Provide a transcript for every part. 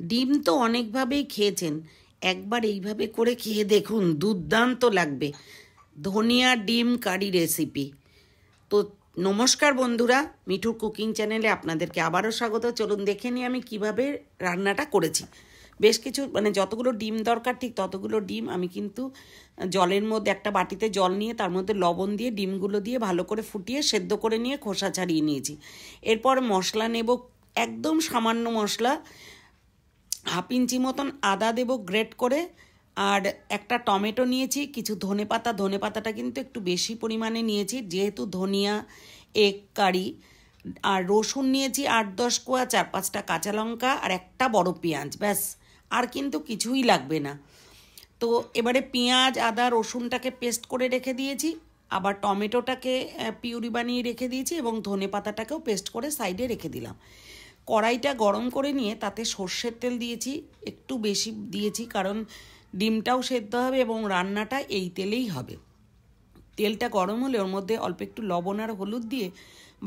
ডিম তো অনেকভাবেই খেয়েছেন, একবার এইভাবে করে খেয়ে দেখুন, দুর্দান্ত লাগবে। ধনিয়া ডিম কারি রেসিপি। তো নমস্কার বন্ধুরা, মিঠুর কুকিং চ্যানেলে আপনাদেরকে আবারও স্বাগত। চলুন দেখে নিই আমি কিভাবে রান্নাটা করেছি। বেশ কিছু যতগুলো ডিম দরকার ঠিক ততগুলো ডিম আমি কিন্তু জলের মধ্যে একটা বাটিতে জল নিয়ে তার মধ্যে লবণ দিয়ে ডিমগুলো দিয়ে ভালো করে ফুটিয়ে সেদ্ধ করে নিয়ে খোসা ছাড়িয়ে নিয়েছি। এরপর মশলা নেব, একদম সামান্য মশলা, 1/2 ইঞ্চি মতন আদা দেব গ্রেট করে, আর একটা টমেটো নিয়েছি, কিছু ধনেপাতাটা কিন্তু একটু বেশি পরিমাণে নিয়েছি যেহেতু ধনিয়া এগ কারি, আর রসুন নিয়েছি 8-10 কোয়া, 4-5টা কাঁচা লঙ্কা আর একটা বড় পেঁয়াজ, ব্যাস আর কিন্তু কিছুই লাগবে না। তো এবারে পেঁয়াজ আদা রসুনটাকে পেস্ট করে রেখে দিয়েছি, আবার টমেটোটাকে পিউরি বানিয়ে রেখে দিয়েছি এবং ধনেপাতাটাকেও পেস্ট করে সাইডে রেখে দিলাম। কড়াইটা গরম করে নিয়ে তাতে সর্ষের তেল দিয়েছি, একটু বেশি দিয়েছি কারণ ডিমটাও সেদ্ধ হবে এবং রান্নাটা এই তেলেই হবে। তেলটা গরম হলে ওর মধ্যে অল্প একটু লবণ আর হলুদ দিয়ে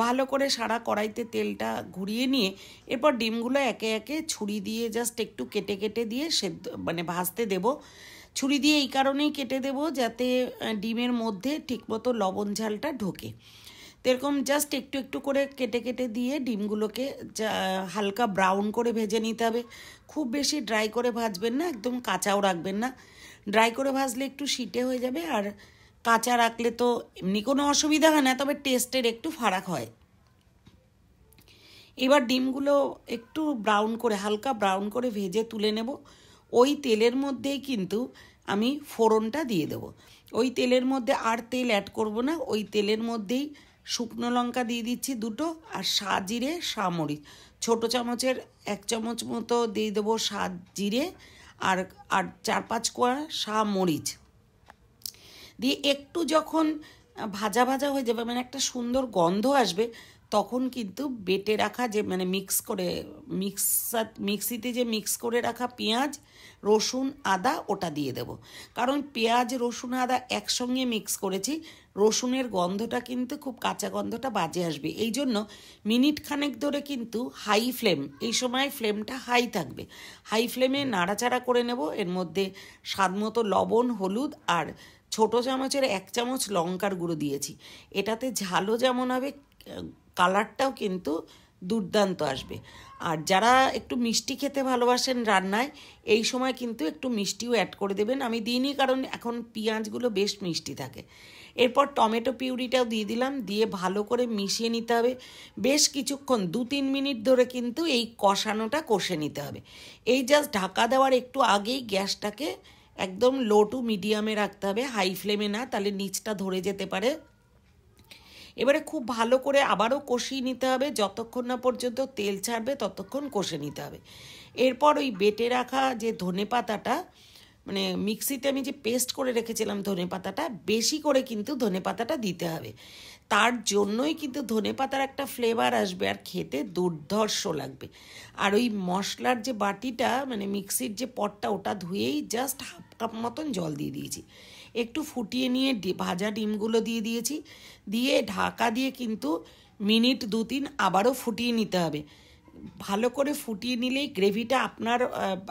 ভালো করে সারা কড়াইতে তেলটা ঘুরিয়ে নিয়ে এরপর ডিমগুলো একে একে ছুরি দিয়ে জাস্ট একটু কেটে কেটে দিয়ে সেদ্ধ ভাজতে দেব। ছুরি দিয়ে এই কারণেই কেটে দেব যাতে ডিমের মধ্যে ঠিকমতো লবণ ঝালটা ঢোকে। এরকম জাস্ট একটু একটু করে কেটে কেটে দিয়ে ডিমগুলোকে হালকা ব্রাউন করে ভেজে নিতে হবে। খুব বেশি ড্রাই করে ভাজবেন না, একদম কাঁচাও রাখবেন না। ড্রাই করে ভাজলে একটু শিটে হয়ে যাবে, আর কাঁচা রাখলে তো এমনি কোনো অসুবিধা হয় না, তবে টেস্টের একটু ফারাক হয়। এবার ডিমগুলো একটু ব্রাউন করে হালকা ব্রাউন করে ভেজে তুলে নেব। ওই তেলের মধ্যেই কিন্তু আমি ফোড়নটা দিয়ে দেব। ওই তেলের মধ্যে আর তেল অ্যাড করব না, ওই তেলের মধ্যেই শুকনো লঙ্কা দিয়ে দিচ্ছি 2টো, আর সাজিরে সামরিচ ছোটো চামচের 1 চামচ মতো দিয়ে দেবো সাজিরে, আর 4-5 কোয়া সামরিচ দিয়ে একটু যখন ভাজা ভাজা হয়ে যাবে, একটা সুন্দর গন্ধ আসবে, তখন কিন্তু বেটে রাখা যে মিক্সিতে যে মিক্স করে রাখা পেঁয়াজ রসুন আদা ওটা দিয়ে দেব। কারণ পেঁয়াজ রসুন আদা একসঙ্গে মিক্স করেছি, রসুনের গন্ধটা কিন্তু খুব কাঁচা গন্ধটা বাজে আসবে, এই জন্য মিনিট খানেক ধরে কিন্তু হাই ফ্লেম, এই সময় ফ্লেমটা হাই থাকবে, হাই ফ্লেমে নাড়াচাড়া করে নেব। এর মধ্যে স্বাদ মতো লবণ হলুদ আর ছোটো চামচের 1 চামচ লঙ্কার গুঁড়ো দিয়েছি। এটাতে ঝালও যেমন হবে, কালারটাও কিন্তু দুর্দান্ত আসবে। আর যারা একটু মিষ্টি খেতে ভালোবাসেন রান্নায়, এই সময় কিন্তু একটু মিষ্টিও অ্যাড করে দেবেন। আমি দিইনি কারণ এখন পেঁয়াজগুলো বেশ মিষ্টি থাকে। এরপর টমেটো পিউরিটাও দিয়ে দিলাম, দিয়ে ভালো করে মিশিয়ে নিতে হবে বেশ কিছুক্ষণ, 2-3 মিনিট ধরে কিন্তু এই কষানোটা কষে নিতে হবে। এই জাস্ট ঢাকা দেওয়ার একটু আগেই গ্যাসটাকে একদম লো টু মিডিয়ামে রাখতে হবে, হাই ফ্লেমে না, তাহলে নিচটা ধরে যেতে পারে। এবারে খুব ভালো করে আবারও কষিয়ে নিতে হবে, যতক্ষণ না পর্যন্ত তেল ছাড়বে ততক্ষণ কষে নিতে হবে। এরপর ওই বেটে রাখা যে ধনেপাতাটা, মিক্সিতে আমি যে পেস্ট করে রেখেছিলাম ধনেপাতাটা, বেশি করে কিন্তু ধনেপাতাটা দিতে হবে, তার জন্যই কিন্তু ধনেপাতার একটা ফ্লেভার আসবে আর খেতে দুর্ধর্ষ লাগবে। আর ওই মশলার যে বাটিটা মিক্সির যে পটটা, ওটা ধুয়েই জাস্ট 1/2 কাপ মতন জল দিয়ে দিয়েছি, একটু ফুটিয়ে নিয়ে ভাজা ডিমগুলো দিয়ে দিয়েছি, দিয়ে ঢাকা দিয়ে কিন্তু মিনিট 2-3 আবারও ফুটিয়ে নিতে হবে। ভালো করে ফুটিয়ে নিলেই গ্রেভিটা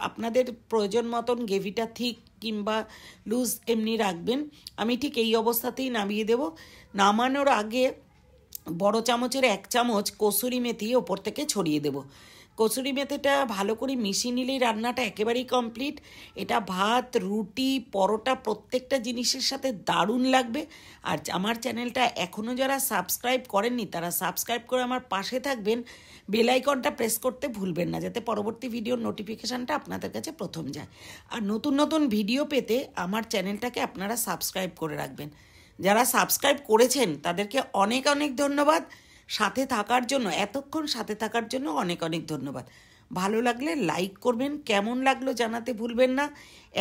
আপনাদের প্রয়োজন মতন গ্রেভিটা থিক কিংবা লুজ এমনি রাখবেন। আমি ঠিক এই অবস্থাতেই নামিয়ে দেব। নামানোর আগে বড় চামচের 1 চামচ কসুরি মেথি ওপর থেকে ছড়িয়ে দেব। কসুরি মেথিটা ভালো করে মিশিয়ে নিলেই রান্নাটা একেবারেই কমপ্লিট। এটা ভাত রুটি পরোটা প্রত্যেকটা জিনিসের সাথে দারুণ লাগবে। আর আমার চ্যানেলটা এখনও যারা সাবস্ক্রাইব করেননি তারা সাবস্ক্রাইব করে আমার পাশে থাকবেন, বেল আইকনটা প্রেস করতে ভুলবেন না, যাতে পরবর্তী ভিডিওর নোটিফিকেশানটা আপনাদের কাছে প্রথম যায়। আর নতুন নতুন ভিডিও পেতে আমার চ্যানেলটাকে আপনারা সাবস্ক্রাইব করে রাখবেন। যারা সাবস্ক্রাইব করেছেন তাদেরকে অনেক অনেক ধন্যবাদ, সাথে থাকার জন্য, এতক্ষণ সাথে থাকার জন্য অনেক অনেক ধন্যবাদ। ভালো লাগলে লাইক করবেন, কেমন লাগলো জানাতে ভুলবেন না।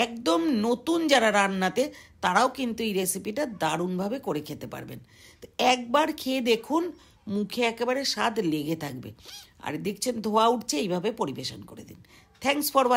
একদম নতুন যারা রান্নাতে, তারাও কিন্তু এই রেসিপিটা দারুণভাবে করে খেতে পারবেন। তো একবার খেয়ে দেখুন, মুখে একেবারে স্বাদ লেগে থাকবে। আর দেখছেন ধোয়া উঠছে, এইভাবে পরিবেশন করে দিন। Thanks for